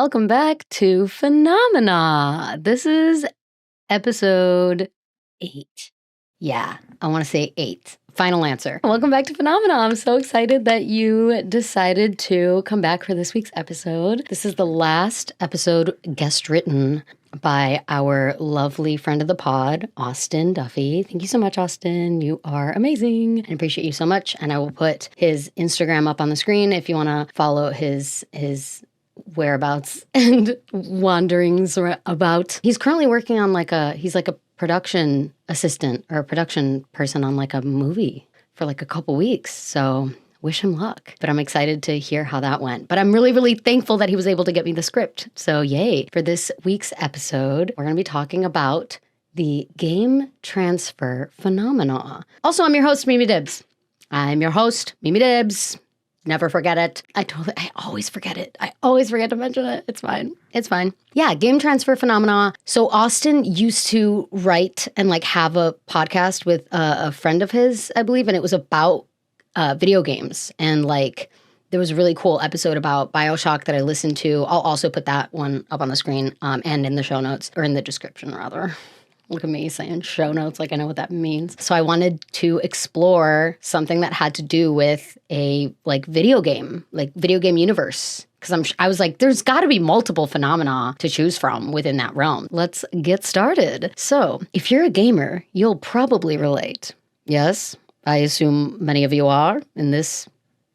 welcome back to Phenomena. This is episode 8. Yeah, I want to say 8. Final answer. Welcome back to Phenomena. I'm so excited that you decided to come back for this week's episode. This is the last episode guest written by our lovely friend of the pod, Austin Duffy. Thank you so much, Austin. You are amazing. I appreciate you so much. And I will put his Instagram up on the screen if you want to follow his whereabouts and wanderings about. He's currently working on he's like a production assistant or a production person on like a movie for like a couple weeks. So wish him luck. But I'm excited to hear how that went. But I'm really, really thankful that he was able to get me the script. So yay. For this week's episode, we're going to be talking about the game transfer phenomena. Also, I'm your host, Mimi Dibbs. I'm your host, Mimi Dibbs. Never forget it. I always forget it. I always forget to mention it. It's fine. It's fine. Yeah, game transfer phenomena. So Austin used to write and like have a podcast with a friend of his, I believe, and it was about video games. And like there was a really cool episode about BioShock that I listened to. I'll also put that one up on the screen and in the show notes, or in the description rather. Look at me saying show notes like I know what that means. So I wanted to explore something that had to do with a video game universe. Because I was like, there's got to be multiple phenomena to choose from within that realm. Let's get started. So if you're a gamer, you'll probably relate. Yes, I assume many of you are in the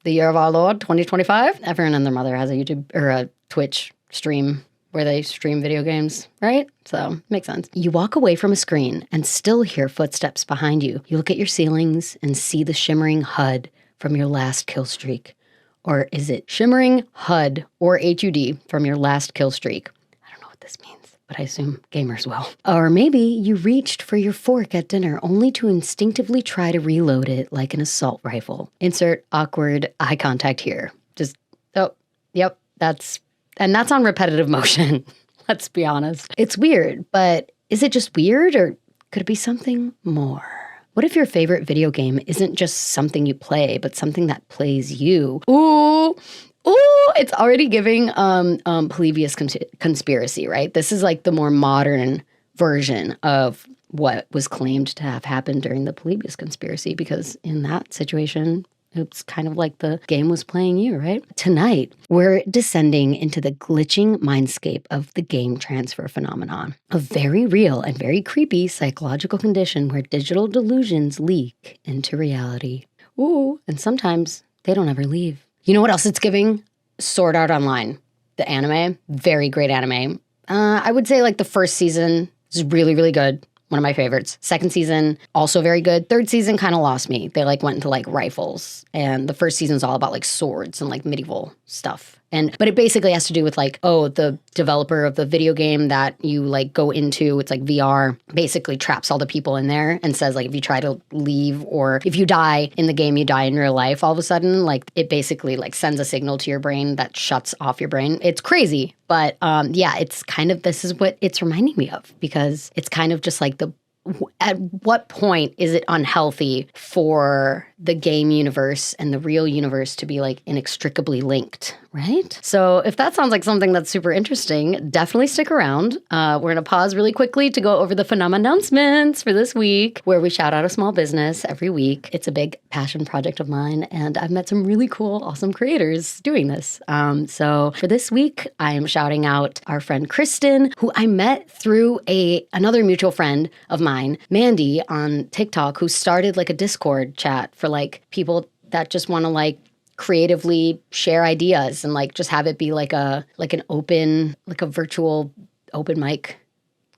year of our Lord, 2025. Everyone and their mother has a YouTube or a Twitch stream where they stream video games, right? So, makes sense. You walk away from a screen and still hear footsteps behind you. You look at your ceilings and see the shimmering HUD from your last kill streak. Or is it shimmering HUD or HUD from your last kill streak? I don't know what this means, but I assume gamers will. Or maybe you reached for your fork at dinner only to instinctively try to reload it like an assault rifle. Insert awkward eye contact here. That's on repetitive motion. Let's be honest. It's weird, but is it just weird or could it be something more? What if your favorite video game isn't just something you play, but something that plays you? Ooh, it's already giving Polybius conspiracy, right? This is like the more modern version of what was claimed to have happened during the Polybius conspiracy, because in that situation, it's kind of like the game was playing you, right? Tonight, we're descending into the glitching mindscape of the game transfer phenomenon, a very real and very creepy psychological condition where digital delusions leak into reality. Ooh, and sometimes they don't ever leave. You know what else it's giving? Sword Art Online, the anime. Very great anime. I would say like the first season is really, really good. One of my favorites. Second season, also very good. Third season kind of lost me. They like went into like rifles. And the first season's all about like swords and like medieval stuff. But it basically has to do with like, the developer of the video game that you like go into, it's like VR, basically traps all the people in there and says like if you try to leave or if you die in the game, you die in real life all of a sudden, like it basically like sends a signal to your brain that shuts off your brain. It's crazy. But it's kind of, this is what it's reminding me of, because it's kind of just like at what point is it unhealthy for the game universe and the real universe to be like inextricably linked, right? So if that sounds like something that's super interesting, definitely stick around. We're going to pause really quickly to go over the Phenomannouncements for this week, where we shout out a small business every week. It's a big passion project of mine, and I've met some really cool, awesome creators doing this. So for this week, I am shouting out our friend Kristen, who I met through another mutual friend of mine, Mandy, on TikTok, who started like a Discord chat for like people that just want to like creatively share ideas and like just have it be like an open, like a virtual open mic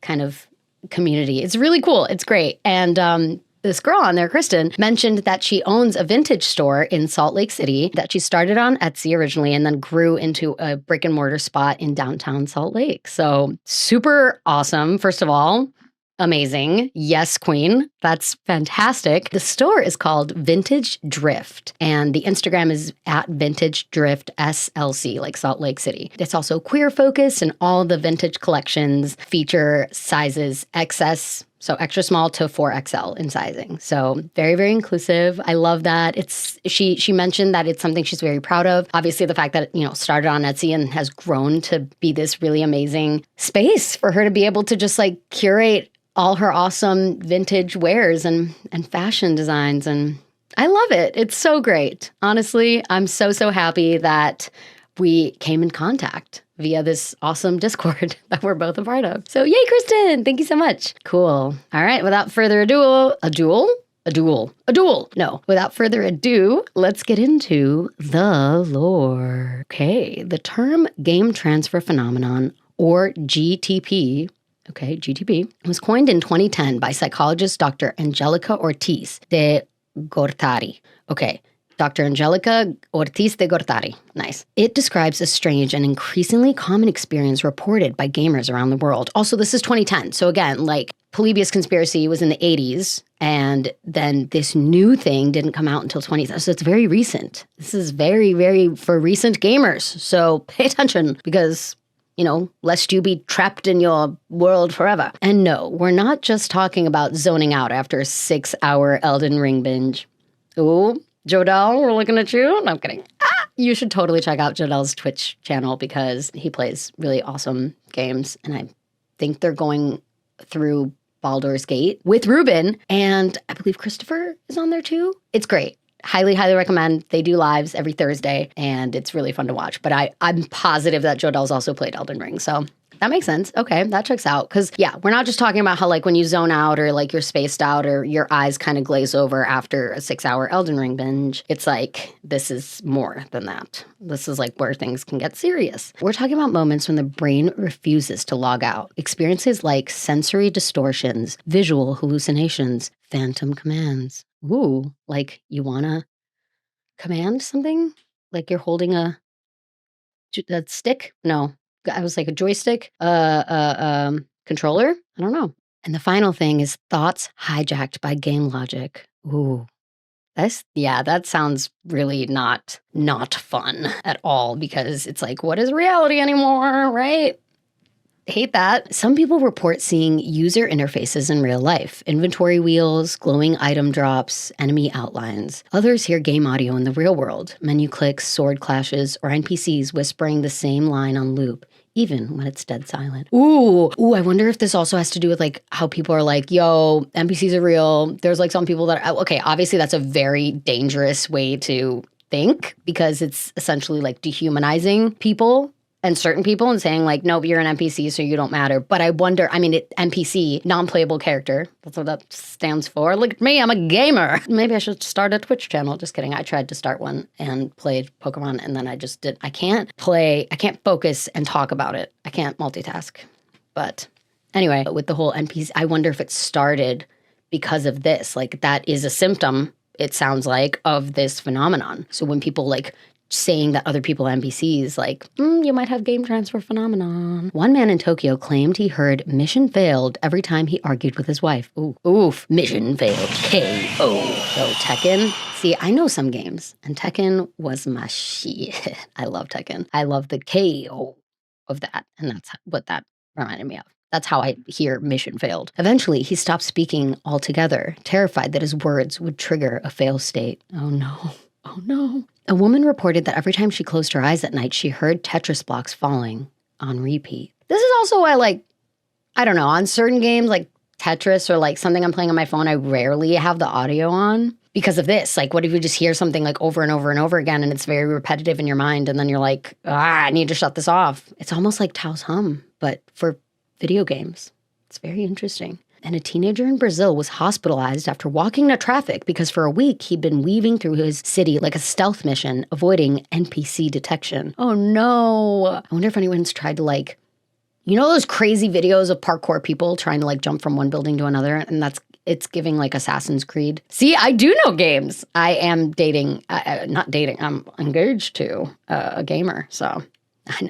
kind of community. It's really cool. It's great. And this girl on there, Kristen, mentioned that she owns a vintage store in Salt Lake City that she started on Etsy originally and then grew into a brick and mortar spot in downtown Salt Lake. So super awesome, first of all. Amazing. Yes, queen. That's fantastic. The store is called Vintage Drift, and the Instagram is at Vintage Drift SLC, like Salt Lake City. It's also queer focused, and all the vintage collections feature sizes XS So extra small to 4XL in sizing. So very, very inclusive. I love that. She mentioned that it's something she's very proud of. Obviously, the fact that it, started on Etsy and has grown to be this really amazing space for her to be able to just like curate all her awesome vintage wares and fashion designs. And I love it. It's so great. Honestly, I'm so, so happy that we came in contact via this awesome Discord that we're both a part of. So yay, Kristen. Thank you so much. Cool. All right. Without further ado, No, without further ado, let's get into the lore. Okay. The term game transfer phenomenon, or GTP, was coined in 2010 by psychologist Dr. Angelica Ortiz de Gortari. Okay. Dr. Angelica Ortiz de Gortari. Nice. It describes a strange and increasingly common experience reported by gamers around the world. Also, this is 2010. So again, like Polybius Conspiracy was in the 80s, and then this new thing didn't come out until 2010. So it's very recent. This is very, very for recent gamers. So pay attention because, lest you be trapped in your world forever. And no, we're not just talking about zoning out after a 6-hour Elden Ring binge. Ooh. Jodel, we're looking at you. No, I'm kidding. You should totally check out Jodel's Twitch channel because he plays really awesome games. And I think they're going through Baldur's Gate with Ruben. And I believe Christopher is on there too. It's great. Highly, highly recommend. They do lives every Thursday and it's really fun to watch. But I'm positive that Jodel's also played Elden Ring. So that makes sense. Okay, that checks out. Because, yeah, we're not just talking about how, like, when you zone out or, like, you're spaced out or your eyes kind of glaze over after a 6-hour Elden Ring binge. It's like, this is more than that. This is, like, where things can get serious. We're talking about moments when the brain refuses to log out. Experiences like sensory distortions, visual hallucinations, phantom commands. Ooh, like, you want to command something? Like you're holding a stick? No. I was like a joystick, controller. I don't know. And the final thing is thoughts hijacked by game logic. Ooh, that sounds really not fun at all because it's like, what is reality anymore, right? Hate that. Some people report seeing user interfaces in real life, inventory wheels, glowing item drops, enemy outlines. Others hear game audio in the real world, menu clicks, sword clashes, or NPCs whispering the same line on loop, even when it's dead silent. Ooh, I wonder if this also has to do with like how people are like, yo, NPCs are real. There's like some people that are, okay, obviously that's a very dangerous way to think because it's essentially like dehumanizing people and certain people and saying like, nope, you're an NPC, so you don't matter. But I wonder, NPC, non-playable character. That's what that stands for. Look at me, I'm a gamer. Maybe I should start a Twitch channel. Just kidding. I tried to start one and played Pokemon and then I just did. I can't focus and talk about it. I can't multitask. But anyway, with the whole NPC, I wonder if it started because of this. Like that is a symptom, it sounds like, of this phenomenon. So when people like saying that other people are NPCs, like, you might have game transfer phenomenon. One man in Tokyo claimed he heard mission failed every time he argued with his wife. Oof, mission failed, KO. So Tekken, see, I know some games, and Tekken was my shit. I love Tekken. I love the KO of that, and that's what that reminded me of. That's how I hear mission failed. Eventually, he stopped speaking altogether, terrified that his words would trigger a fail state. Oh no. A woman reported that every time she closed her eyes at night, she heard Tetris blocks falling on repeat. This is also why, I don't know, on certain games like Tetris or like something I'm playing on my phone, I rarely have the audio on because of this. Like, what if you just hear something like over and over and over again and it's very repetitive in your mind and then you're like, I need to shut this off. It's almost like Tao's Hum, but for video games. It's very interesting. And a teenager in Brazil was hospitalized after walking into traffic because for a week he'd been weaving through his city like a stealth mission, avoiding NPC detection. Oh no. I wonder if anyone's tried to those crazy videos of parkour people trying to jump from one building to another, and it's giving like Assassin's Creed. See, I do know games. I am I'm engaged to a gamer, so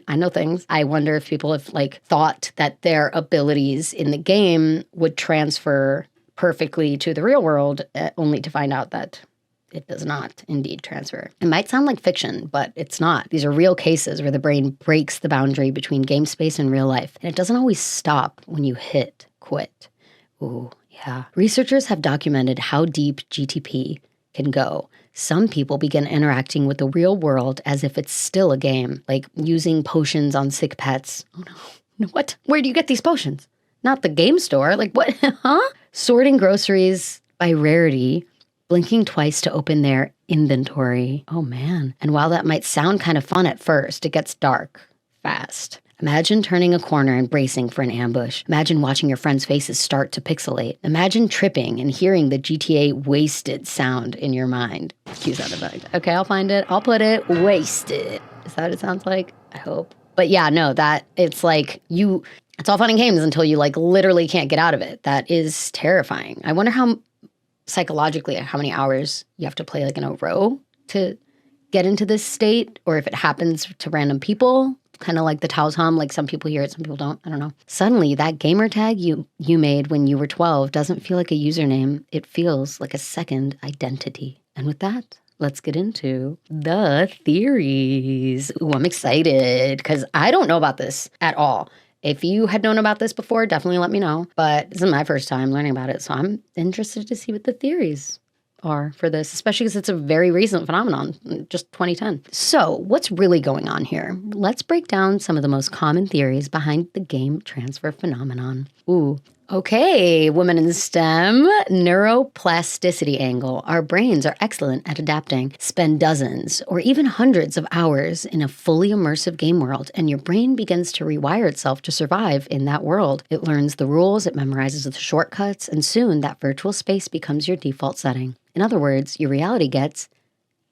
I know things. I wonder if people have thought that their abilities in the game would transfer perfectly to the real world, only to find out that it does not indeed transfer. It might sound like fiction, but it's not. These are real cases where the brain breaks the boundary between game space and real life. And it doesn't always stop when you hit quit. Ooh, yeah. Researchers have documented how deep GTP can go. Some people begin interacting with the real world as if it's still a game, like using potions on sick pets. Oh no. What? Where do you get these potions? Not the game store. Like what? Huh? Sorting groceries by rarity, blinking twice to open their inventory. Oh man. And while that might sound kind of fun at first, it gets dark fast. Imagine turning a corner and bracing for an ambush. Imagine watching your friends' faces start to pixelate. Imagine tripping and hearing the GTA wasted sound in your mind. Cue sound effect. Okay, I'll find it. I'll put it. Wasted. Is that what it sounds like? I hope. But yeah, no, that it's like it's all fun and games until you like literally can't get out of it. That is terrifying. I wonder how psychologically, how many hours you have to play like in a row to get into this state, or if it happens to random people. Kind of like the Tao's hum, like some people hear it, some people don't. I don't know. Suddenly, that gamer tag you made when you were 12 doesn't feel like a username. It feels like a second identity. And with that, let's get into the theories. Ooh, I'm excited because I don't know about this at all. If you had known about this before, definitely let me know. But this is my first time learning about it, so I'm interested to see what the theories are for this, especially because it's a very recent phenomenon, just 2010. So what's really going on here? Let's break down some of the most common theories behind the game transfer phenomenon. Ooh. Okay, women in STEM, neuroplasticity angle. Our brains are excellent at adapting. Spend dozens or even hundreds of hours in a fully immersive game world, and your brain begins to rewire itself to survive in that world. It learns the rules, it memorizes the shortcuts, and soon that virtual space becomes your default setting. In other words, your reality gets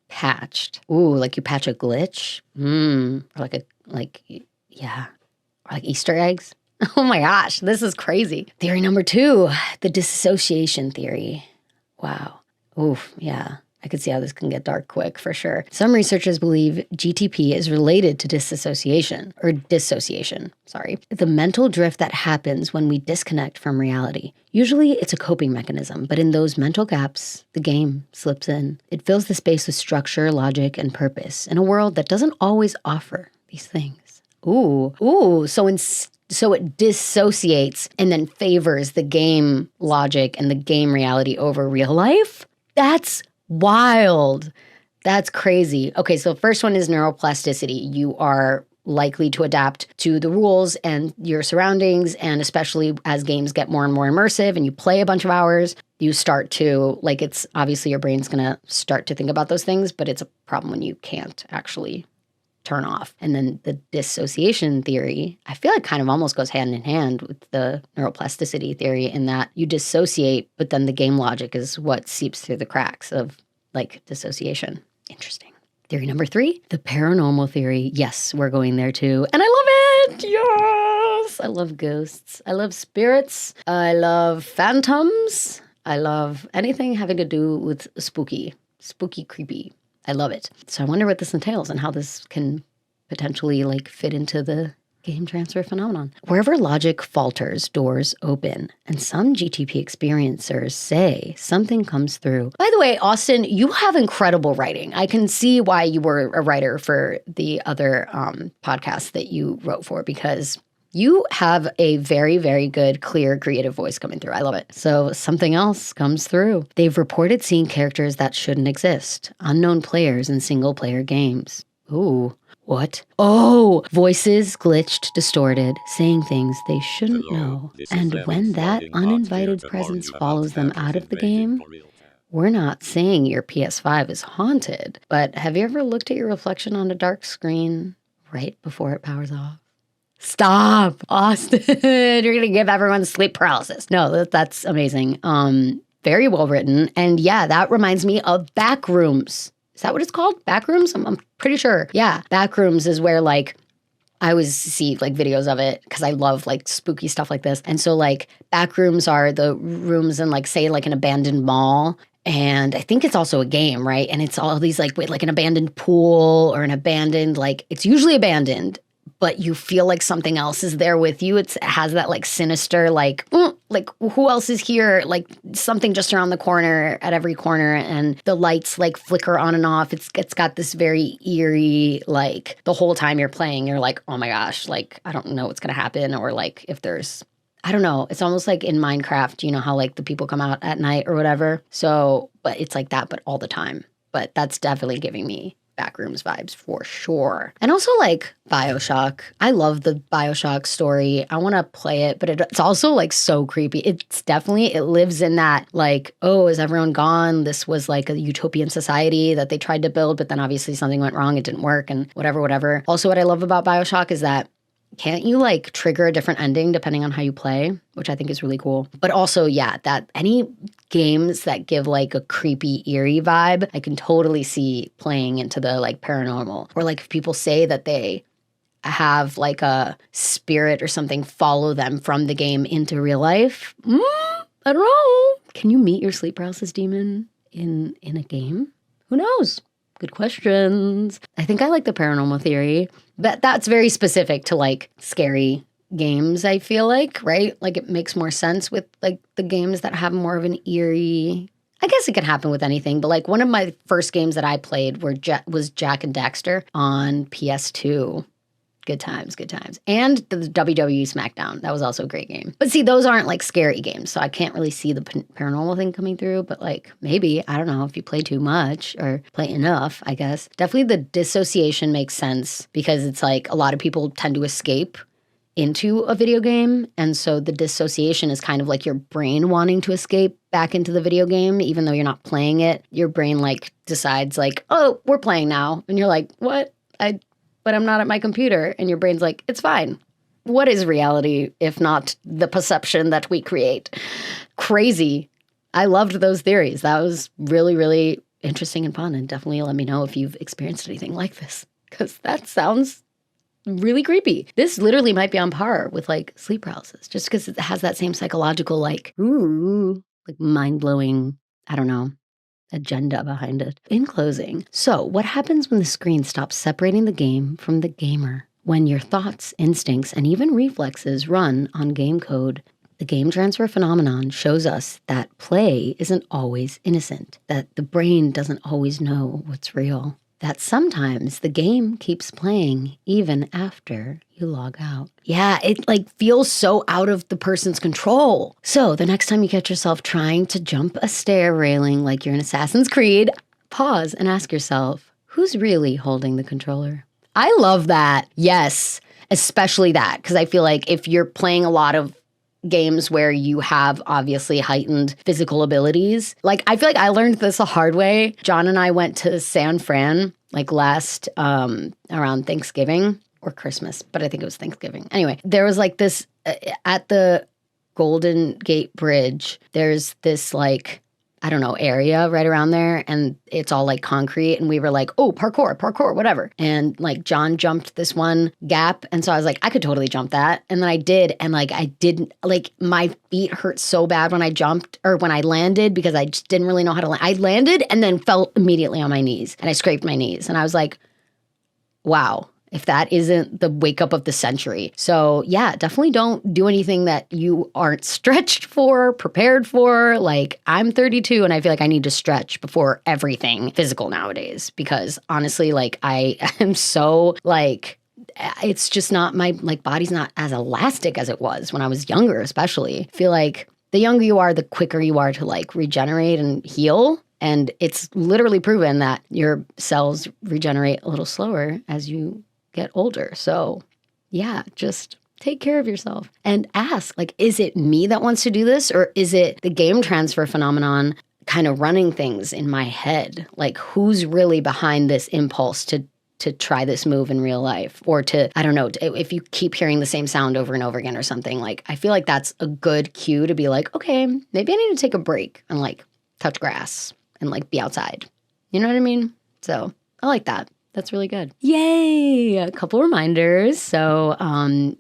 patched. Ooh, like you patch a glitch? Or like Easter eggs. Oh my gosh, this is crazy. Theory number 2, the dissociation theory. Wow. Oof, yeah. I could see how this can get dark quick for sure. Some researchers believe GTP is related to dissociation. The mental drift that happens when we disconnect from reality. Usually it's a coping mechanism, but in those mental gaps, the game slips in. It fills the space with structure, logic, and purpose in a world that doesn't always offer these things. So it dissociates and then favors the game logic and the game reality over real life? That's wild. That's crazy. Okay, so first one is neuroplasticity. You are likely to adapt to the rules and your surroundings, and especially as games get more and more immersive and you play a bunch of hours, you start to, like, it's obviously your brain's gonna start to think about those things, but it's a problem when you can't actually turn off. And then the dissociation theory, I feel like kind of almost goes hand in hand with the neuroplasticity theory in that you dissociate, but then the game logic is what seeps through the cracks of like dissociation. Interesting. Theory number 3, the paranormal theory. Yes, we're going there too. And I love it. Yes. I love ghosts. I love spirits. I love phantoms. I love anything having to do with spooky, creepy. I love it. So I wonder what this entails and how this can potentially like fit into the game transfer phenomenon. Wherever logic falters, doors open. And some GTP experiencers say something comes through. By the way, Austin, you have incredible writing. I can see why you were a writer for the other podcast that you wrote for, because you have a very, very good, clear, creative voice coming through. I love it. So something else comes through. They've reported seeing characters that shouldn't exist. Unknown players in single-player games. Ooh, what? Oh, voices glitched, distorted, saying things they shouldn't know. And when that uninvited presence follows them out of the game, we're not saying your PS5 is haunted, but have you ever looked at your reflection on a dark screen right before it powers off? Stop, Austin. You're going to give everyone sleep paralysis. No, that's amazing. Very well written. And yeah, that reminds me of Backrooms. Is that what it's called? Backrooms? I'm pretty sure. Yeah, Backrooms is where like I always see like videos of it because I love like spooky stuff like this. And so like Backrooms are the rooms in like say like an abandoned mall. And I think it's also a game, right? And it's all these like an abandoned pool or an abandoned, like it's usually abandoned, but you feel like something else is there with you. It has that like sinister, like who else is here? Like something just around the corner at every corner, and the lights like flicker on and off. It's got this very eerie, like the whole time you're playing, you're like, oh my gosh, like I don't know what's gonna happen, or like if there's, I don't know. It's almost like in Minecraft, you know how like the people come out at night or whatever. So, but it's like that, but all the time. But that's definitely giving me Backrooms vibes for sure. And also like BioShock. I love the BioShock story. I want to play it, but it's also like so creepy. It's definitely, it lives in that like, oh, is everyone gone? This was like a utopian society that they tried to build, but then obviously something went wrong. It didn't work and whatever. Also, what I love about BioShock is that can't you like trigger a different ending depending on how you play, which I think is really cool. But also, yeah, that any games that give like a creepy, eerie vibe, I can totally see playing into the like paranormal. Or like if people say that they have like a spirit or something follow them from the game into real life. I don't know. Can you meet your sleep paralysis demon in a game? Who knows? Good questions. I think I like the paranormal theory, but that's very specific to like scary games, I feel like, right? Like it makes more sense with like the games that have more of an eerie, I guess it could happen with anything, but like one of my first games that I played was Jack and Daxter on PS2. Good times. And the WWE SmackDown. That was also a great game. But see, those aren't like scary games, so I can't really see the paranormal thing coming through. But like maybe, I don't know, if you play too much or play enough, I guess. Definitely the dissociation makes sense because it's like a lot of people tend to escape into a video game. And so the dissociation is kind of like your brain wanting to escape back into the video game, even though you're not playing it. Your brain like decides like, oh, we're playing now. And you're like, what? But I'm not at my computer. And your brain's like, it's fine. What is reality if not the perception that we create? Crazy. I loved those theories. That was really, really interesting and fun. And definitely let me know if you've experienced anything like this, because that sounds really creepy. This literally might be on par with like sleep paralysis, just because it has that same psychological like, ooh, like mind-blowing, I don't know, agenda behind it. In closing, so what happens when the screen stops separating the game from the gamer? When your thoughts, instincts, and even reflexes run on game code, the game transfer phenomenon shows us that play isn't always innocent, that the brain doesn't always know what's real, that sometimes the game keeps playing even after you log out. Yeah, it like feels so out of the person's control. So the next time you catch yourself trying to jump a stair railing like you're in Assassin's Creed, pause and ask yourself, who's really holding the controller? I love that. Yes, especially that, because I feel like if you're playing a lot of games where you have obviously heightened physical abilities. Like, I feel like I learned this the hard way. John and I went to San Fran like last around Thanksgiving or Christmas, but I think it was Thanksgiving. Anyway, there was like this at the Golden Gate Bridge, there's this like, I don't know, area right around there, and it's all like concrete, and we were like, oh, parkour, whatever. And like John jumped this one gap, and so I was like, I could totally jump that. And then I did, and like I didn't, like my feet hurt so bad when I jumped, or when I landed, because I just didn't really know how to land. I landed and then fell immediately on my knees, and I scraped my knees, and I was like, wow. If that isn't the wake up of the century. So yeah, definitely don't do anything that you aren't stretched for, prepared for. Like, I'm 32 and I feel like I need to stretch before everything physical nowadays, because honestly, like I am so like, it's just not, my like body's not as elastic as it was when I was younger, especially. I feel like the younger you are, the quicker you are to like regenerate and heal. And it's literally proven that your cells regenerate a little slower as you get older. So yeah, just take care of yourself and ask, like, is it me that wants to do this, or is it the game transfer phenomenon kind of running things in my head? Like, who's really behind this impulse to try this move in real life, or to, I don't know, if you keep hearing the same sound over and over again or something, like, I feel like that's a good cue to be like, okay, maybe I need to take a break and like touch grass and like be outside. You know what I mean? So I like that. That's really good. Yay! A couple reminders. So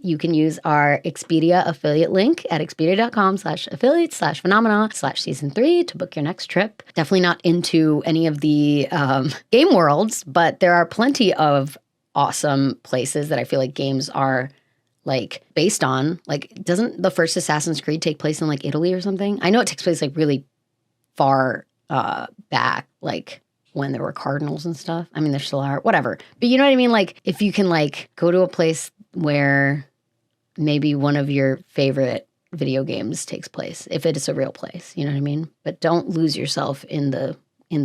you can use our Expedia affiliate link at expedia.com/affiliate/phenomena/season3 to book your next trip. Definitely not into any of the game worlds, but there are plenty of awesome places that I feel like games are like based on. Like, doesn't the first Assassin's Creed take place in like Italy or something? I know it takes place like really far back, like when there were cardinals and stuff. I mean, there still are, whatever. But you know what I mean? Like, if you can like go to a place where maybe one of your favorite video games takes place, if it is a real place, you know what I mean? But don't lose yourself in the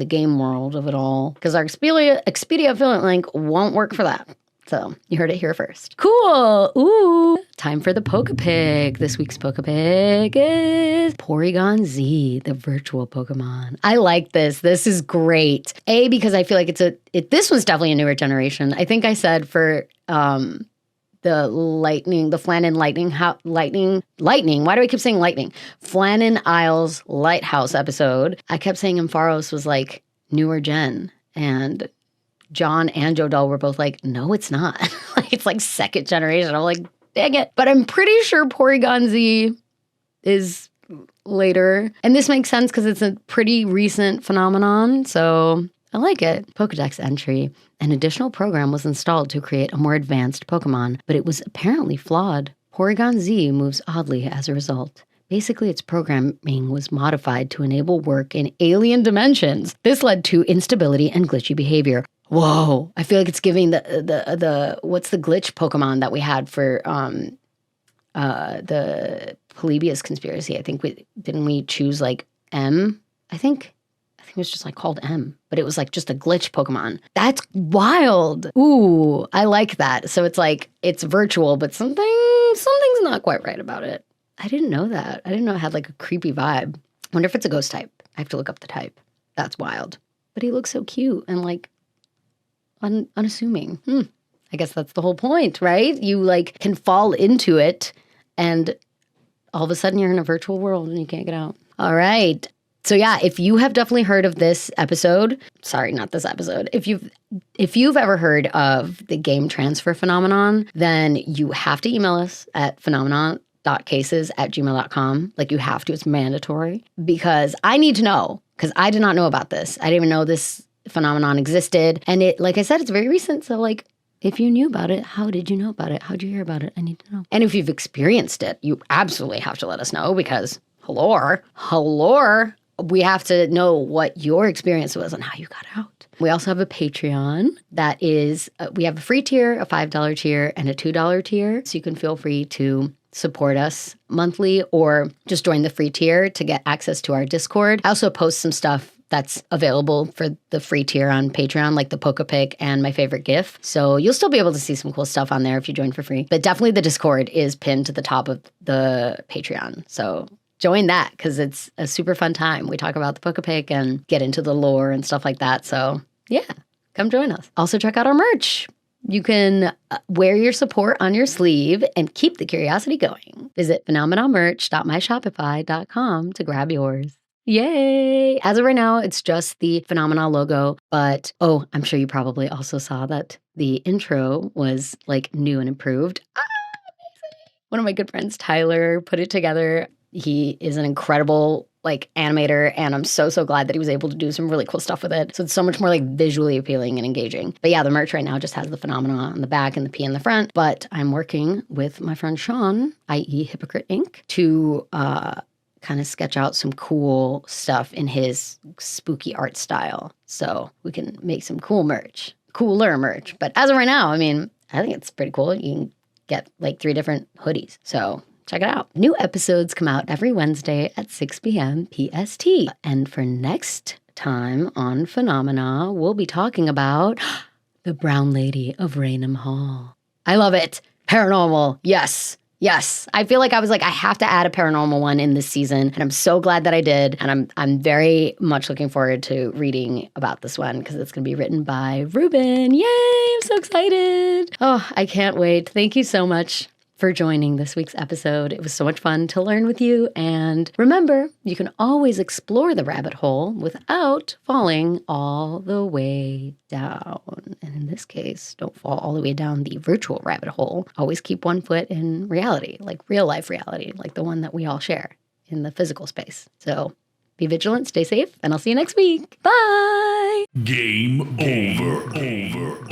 game world of it all, because our Expedia affiliate link won't work for that. So you heard it here first. Cool. Ooh. Time for the pokepic. This week's pokepic is Porygon Z, the virtual Pokemon. I like this. This is great. Because I feel like this was definitely a newer generation. I think I said for the Flannan Lightning. Why do I keep saying lightning? Flannan Isles Lighthouse episode. I kept saying Ampharos was like newer gen, and John and Jodel were both like, no, it's not. It's like second generation. I'm like, dang it. But I'm pretty sure Porygon Z is later. And this makes sense because it's a pretty recent phenomenon. So I like it. Pokedex entry. An additional program was installed to create a more advanced Pokemon, but it was apparently flawed. Porygon Z moves oddly as a result. Basically, its programming was modified to enable work in alien dimensions. This led to instability and glitchy behavior. Whoa, I feel like it's giving the what's the glitch Pokemon that we had for the Polybius conspiracy? I think didn't we choose like M? I think it was just like called M, but it was like just a glitch Pokemon. That's wild. Ooh, I like that. So it's like it's virtual, but something's not quite right about it. I didn't know that. I didn't know it had like a creepy vibe. Wonder if it's a ghost type. I have to look up the type. That's wild. But he looks so cute and like unassuming. I guess that's the whole point, right? You like can fall into it and all of a sudden you're in a virtual world and you can't get out. All right. So yeah, if you have definitely heard of this episode, sorry, not this episode. If you've ever heard of the game transfer phenomenon, then you have to email us at phenomenon.cases@gmail.com. Like you have to, it's mandatory, because I need to know, because I did not know about this. I didn't even know this phenomenon existed. And it, like I said, it's very recent. So like, if you knew about it, how did you know about it? How did you hear about it? I need to know. And if you've experienced it, you absolutely have to let us know, because hello, we have to know what your experience was and how you got out. We also have a Patreon that is, we have a free tier, a $5 tier, and a $2 tier. So you can feel free to support us monthly or just join the free tier to get access to our Discord. I also post some stuff that's available for the free tier on Patreon, like the pokepic and my favorite GIF. So you'll still be able to see some cool stuff on there if you join for free. But definitely the Discord is pinned to the top of the Patreon. So join that, because it's a super fun time. We talk about the pokepic and get into the lore and stuff like that. So yeah, come join us. Also check out our merch. You can wear your support on your sleeve and keep the curiosity going. Visit phenomenalmerch.myshopify.com to grab yours. Yay! As of right now, it's just the Phenomena logo, but I'm sure you probably also saw that the intro was like new and improved. One of my good friends, Tyler, put it together. He is an incredible like animator, and I'm so glad that he was able to do some really cool stuff with it. So it's so much more like visually appealing and engaging. But yeah, the merch right now just has the Phenomena on the back and the P in the front. But I'm working with my friend Sean, i.e. Hypocrite Inc., to kind of sketch out some cool stuff in his spooky art style. So we can make some cooler merch. But as of right now, I mean, I think it's pretty cool. You can get like 3 different hoodies. So check it out. New episodes come out every Wednesday at 6 p.m. PST. And for next time on Phenomena, we'll be talking about the Brown Lady of Raynham Hall. I love it. Paranormal. Yes. I feel like I was like, I have to add a paranormal one in this season. And I'm so glad that I did. And I'm very much looking forward to reading about this one, because it's going to be written by Ruben. Yay, I'm so excited. Oh, I can't wait. Thank you so much for joining this week's episode. It was so much fun to learn with you. And remember, you can always explore the rabbit hole without falling all the way down. And in this case, don't fall all the way down the virtual rabbit hole. Always keep one foot in reality, like real life reality, like the one that we all share in the physical space. So be vigilant, stay safe, and I'll see you next week. Bye! Game over.